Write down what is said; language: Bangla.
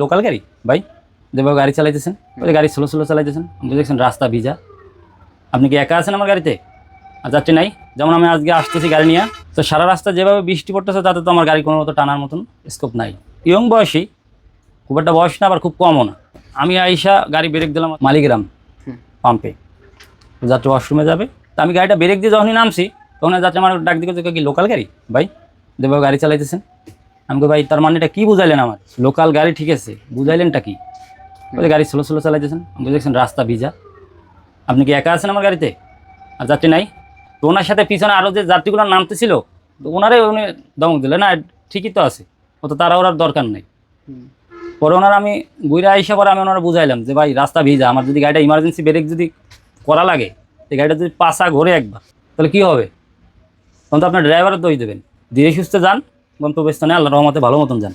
লোকাল গাড়ি ভাই, যেভাবে গাড়ি চালাইতেছেন ওই গাড়ি স্লো স্লো চালাইতেছেন, আপনি দেখছেন রাস্তা ভিজা। আপনি কি একা আছেন আমার গাড়িতে? আর যাত্রী নাই? যেমন আমি আজকে আসতেছি গাড়ি নিয়ে, তো সারা রাস্তা যেভাবে বৃষ্টি পড়তেছে তাতে তো আমার গাড়ি কোনো মতো টানার মতন স্কোপ নাই। ইয়ং বয়সী, খুব একটা বয়স না আবার খুব কমও না। আমি আইসা গাড়ি ব্রেক দিলাম মালিগ্রাম পাম্পে, যাত্রী ওয়াশরুমে যাবে। তো আমি গাড়িটা ব্রেক দিয়ে যখনই নামছি তখন যাত্রী আমার ডাক দিকে কি লোকাল গাড়ি ভাই, যেভাবে গাড়ি চালাইতেছেন। আমি ভাই তার মানে এটা কী বুঝাইলেন? আমার লোকাল গাড়ি ঠিক আছে, বুঝাইলেনটা কি? ওই গাড়ি স্লো স্লো চালাইতেছেন, আপনি দেখছেন রাস্তা ভিজা। আপনি কি একা আছেন আমার গাড়িতে? আর যাত্রী নাই? তো ওনার সাথে পিছনে আরও যে যাত্রীগুলো নামতেছিল, তো ওনারাই উনি দমক দিলেন, না ঠিকই তো আছে, ও তো তারা ওরার দরকার নেই। পরে ওনারা আমি ঘুরে আইসা পরে আমি ওনারা বুঝাইলাম যে ভাই রাস্তা ভিজা, আমার যদি গাড়িটা ইমার্জেন্সি ব্রেক যদি করা লাগে, এই গাড়িটা যদি পাশা ঘোরে একবার, তাহলে কী হবে? তখন তো আপনার ড্রাইভারের দোষ দেবেন। ধীরে সুস্থে যান, গন্তব্যস্থানে আল্লাহর রহমতে ভালো মতন যান।